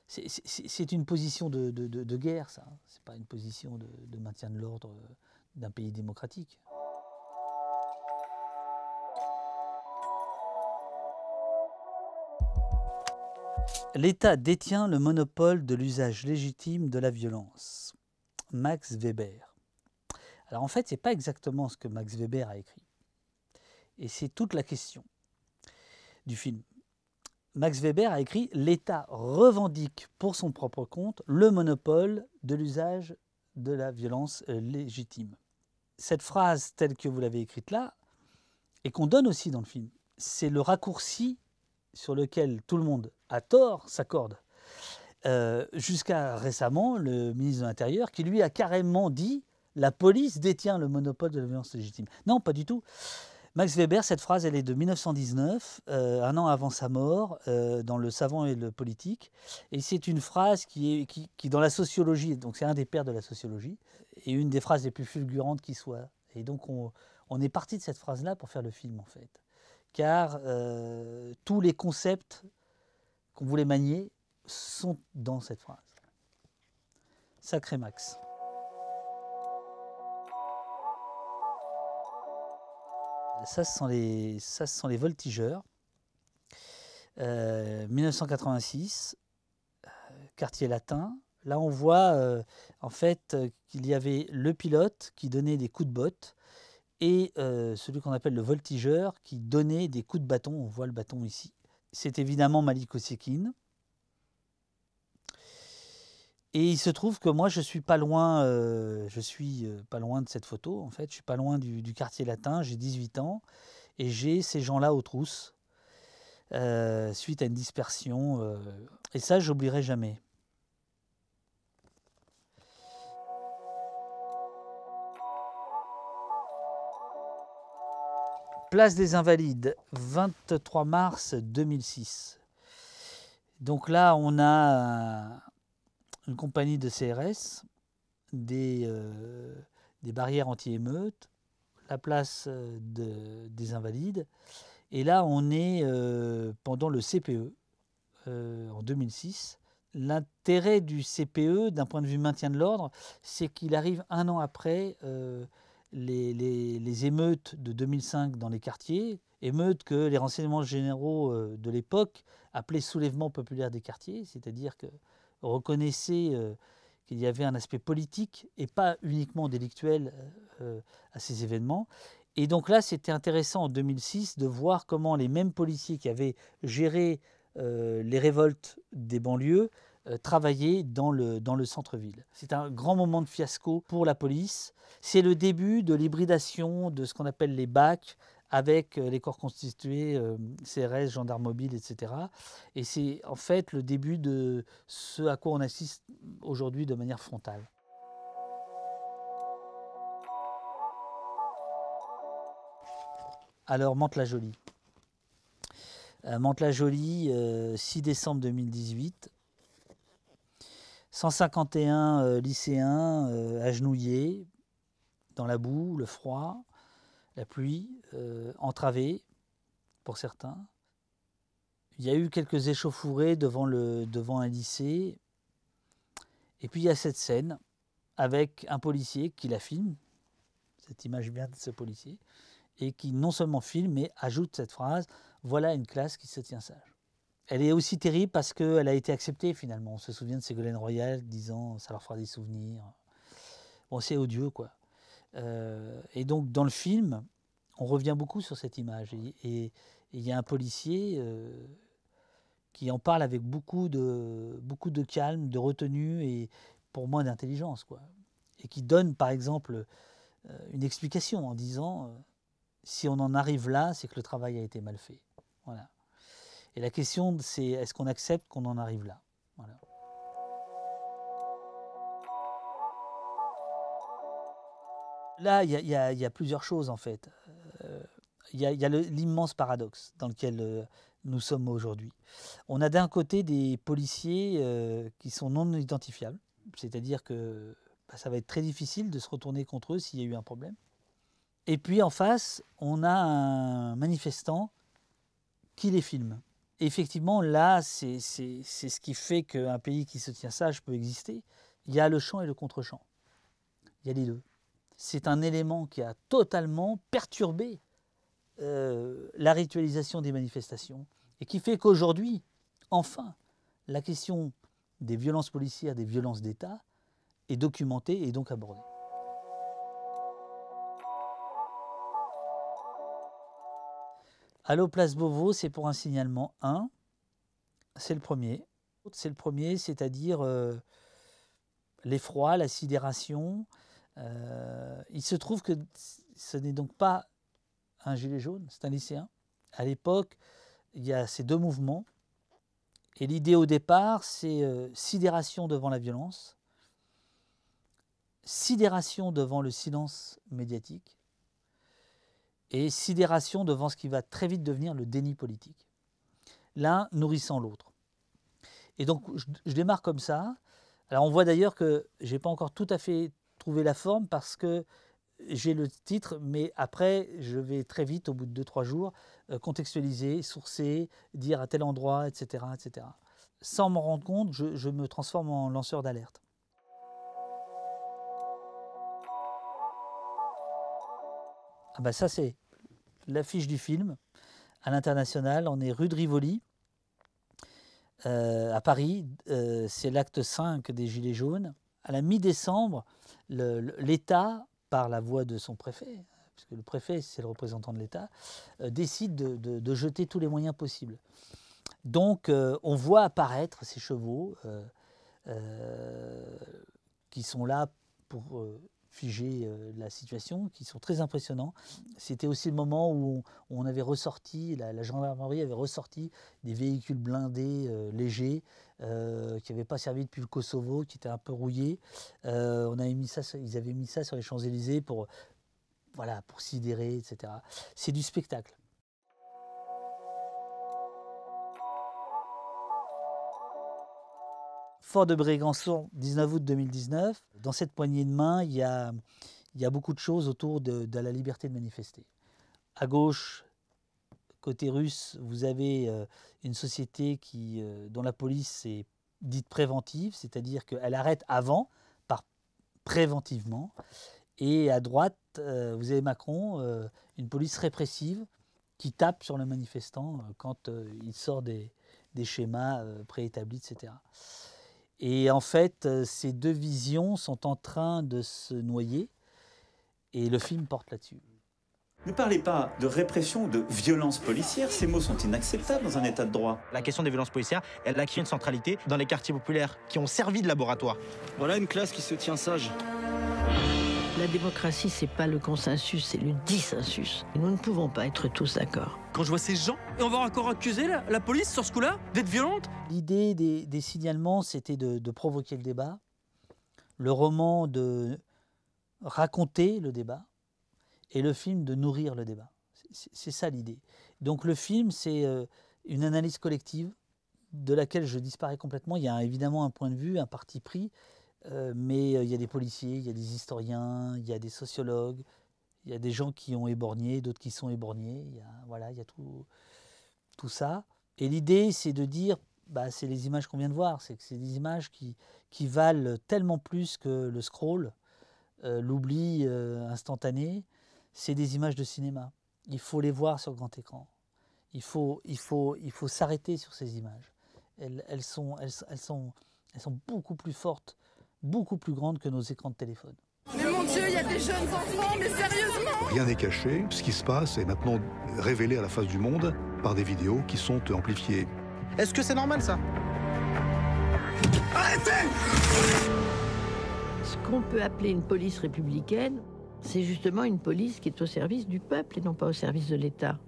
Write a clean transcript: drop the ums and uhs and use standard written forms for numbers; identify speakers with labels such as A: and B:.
A: C'est une position de guerre, ça. C'est pas une position de maintien de l'ordre d'un pays démocratique. L'État détient le monopole de l'usage légitime de la violence. Max Weber. Alors en fait, ce n'est pas exactement ce que Max Weber a écrit. Et c'est toute la question du film. Max Weber a écrit « L'État revendique pour son propre compte le monopole de l'usage de la violence légitime ». Cette phrase telle que vous l'avez écrite là, et qu'on donne aussi dans le film, c'est le raccourci sur lequel tout le monde, à tort, s'accorde. Jusqu'à récemment, le ministre de l'Intérieur, qui lui a carrément dit « La police détient le monopole de la violence légitime ». Non, pas du tout. Max Weber, cette phrase, elle est de 1919, un an avant sa mort, dans Le Savant et le Politique. Et c'est une phrase qui, dans la sociologie, donc c'est un des pères de la sociologie, et une des phrases les plus fulgurantes qui soit. Et donc on est parti de cette phrase-là pour faire le film, en fait. Car tous les concepts qu'on voulait manier sont dans cette phrase. Sacré Max. Ça, ce sont les Voltigeurs. 1986, quartier latin. Là, on voit en fait qu'il y avait le pilote qui donnait des coups de botte et celui qu'on appelle le voltigeur qui donnait des coups de bâton. On voit le bâton ici. C'est évidemment Malik Osekin. Et il se trouve que moi, je suis pas loin de cette photo. En fait, je suis pas loin du quartier latin. J'ai 18 ans et j'ai ces gens-là aux trousses suite à une dispersion. Et ça, j'oublierai jamais. Place des Invalides, 23 mars 2006. Donc là, on a une compagnie de CRS, des barrières anti-émeutes, la place des Invalides. Et là, on est pendant le CPE, en 2006. L'intérêt du CPE, d'un point de vue maintien de l'ordre, c'est qu'il arrive un an après les émeutes de 2005 dans les quartiers, émeutes que les renseignements généraux de l'époque appelaient soulèvement populaire des quartiers, c'est-à-dire que reconnaissaient qu'il y avait un aspect politique et pas uniquement délictuel à ces événements. Et donc là, c'était intéressant en 2006 de voir comment les mêmes policiers qui avaient géré les révoltes des banlieues travaillaient dans le centre-ville. C'est un grand moment de fiasco pour la police. C'est le début de l'hybridation de ce qu'on appelle les BAC avec les corps constitués, CRS, gendarmes mobiles, etc. Et c'est en fait le début de ce à quoi on assiste aujourd'hui de manière frontale. Alors, Mantes-la-Jolie. Mantes-la-Jolie, 6 décembre 2018. 151 lycéens agenouillés dans la boue, le froid, la pluie, entravés pour certains. Il y a eu quelques échauffourées devant un lycée. Et puis il y a cette scène avec un policier qui la filme. Cette image vient de ce policier. Et qui non seulement filme, mais ajoute cette phrase « Voilà une classe qui se tient sage ». Elle est aussi terrible parce qu'elle a été acceptée finalement. On se souvient de Ségolène Royal disant « ça leur fera des souvenirs ». Bon, c'est odieux, quoi. Et donc, dans le film, on revient beaucoup sur cette image. Et il y a un policier qui en parle avec beaucoup de calme, de retenue et pour moi d'intelligence, quoi. Et qui donne, par exemple, une explication en disant si on en arrive là, c'est que le travail a été mal fait. Voilà. Et la question, c'est est-ce qu'on accepte qu'on en arrive là? Voilà. Là, il y a plusieurs choses en fait. Il y a l'immense paradoxe dans lequel nous sommes aujourd'hui. On a d'un côté des policiers qui sont non identifiables, c'est-à-dire que ça va être très difficile de se retourner contre eux s'il y a eu un problème. Et puis en face, on a un manifestant qui les filme effectivement, là, c'est ce qui fait qu'un pays qui se tient sage peut exister. Il y a le chant et le contre-chant. Il y a les deux. C'est un élément qui a totalement perturbé la ritualisation des manifestations et qui fait qu'aujourd'hui, enfin, la question des violences policières, des violences d'État est documentée et donc abordée. Allo Place Beauvau, c'est pour un signalement 1. C'est le premier. C'est le premier, c'est-à-dire l'effroi, la sidération. Il se trouve que ce n'est donc pas un gilet jaune, c'est un lycéen. À l'époque, il y a ces deux mouvements. Et l'idée au départ, c'est sidération devant la violence, sidération devant le silence médiatique, et sidération devant ce qui va très vite devenir le déni politique. L'un nourrissant l'autre. Et donc, je démarre comme ça. Alors, on voit d'ailleurs que je n'ai pas encore tout à fait trouvé la forme parce que j'ai le titre, mais après, je vais très vite, au bout de 2-3 jours, contextualiser, sourcer, dire à tel endroit, etc. etc. Sans m'en rendre compte, je me transforme en lanceur d'alerte. Ah bah ça, c'est l'affiche du film à l'international. On est rue de Rivoli, à Paris. C'est l'acte 5 des Gilets jaunes. À la mi-décembre, l'État, par la voix de son préfet, puisque le préfet, c'est le représentant de l'État, décide de jeter tous les moyens possibles. Donc, on voit apparaître ces chevaux qui sont là pour figer la situation, qui sont très impressionnants. C'était aussi le moment où on avait ressorti, la gendarmerie avait ressorti des véhicules blindés légers qui n'avaient pas servi depuis le Kosovo, qui étaient un peu rouillés. Ils avaient mis ça sur les Champs-Élysées pour sidérer, etc. C'est du spectacle. Fort de Brégançon, 19 août 2019. Dans cette poignée de main, il y a beaucoup de choses autour de la liberté de manifester. À gauche, côté russe, vous avez une société dont la police est dite préventive, c'est-à-dire qu'elle arrête avant, par préventivement. Et à droite, vous avez Macron, une police répressive qui tape sur le manifestant quand il sort des schémas préétablis, etc. Et en fait, ces deux visions sont en train de se noyer et le film porte là-dessus.
B: Ne parlez pas de répression ou de violence policière, ces mots sont inacceptables dans un état de droit.
C: La question des violences policières, elle acquiert une centralité dans les quartiers populaires qui ont servi de laboratoire.
D: Voilà une classe qui se tient sage.
E: La démocratie, c'est pas le consensus, c'est le dissensus. Nous ne pouvons pas être tous d'accord.
F: Quand je vois ces gens, et on va encore accuser la police sur ce coup-là d'être violente.
A: L'idée des signalements, c'était de provoquer le débat. Le roman de raconter le débat. Et le film de nourrir le débat. C'est ça l'idée. Donc le film, c'est une analyse collective de laquelle je disparais complètement. Il y a évidemment un point de vue, un parti pris, mais il y a des policiers, il y a des historiens, il y a des sociologues, il y a des gens qui ont éborgné, d'autres qui sont éborgnés. Il y a tout ça. Et l'idée, c'est de dire, c'est les images qu'on vient de voir, c'est que c'est des images qui valent tellement plus que le scroll, l'oubli instantané. C'est des images de cinéma. Il faut les voir sur grand écran. Il faut s'arrêter sur ces images. Elles sont beaucoup plus fortes, beaucoup plus grandes que nos écrans de téléphone.
G: Mais mon Dieu, il y a des jeunes enfants, mais sérieusement!
H: Rien n'est caché. Ce qui se passe est maintenant révélé à la face du monde par des vidéos qui sont amplifiées.
C: Est-ce que c'est normal, ça?
D: Arrêtez!
E: Ce qu'on peut appeler une police républicaine, c'est justement une police qui est au service du peuple et non pas au service de l'État.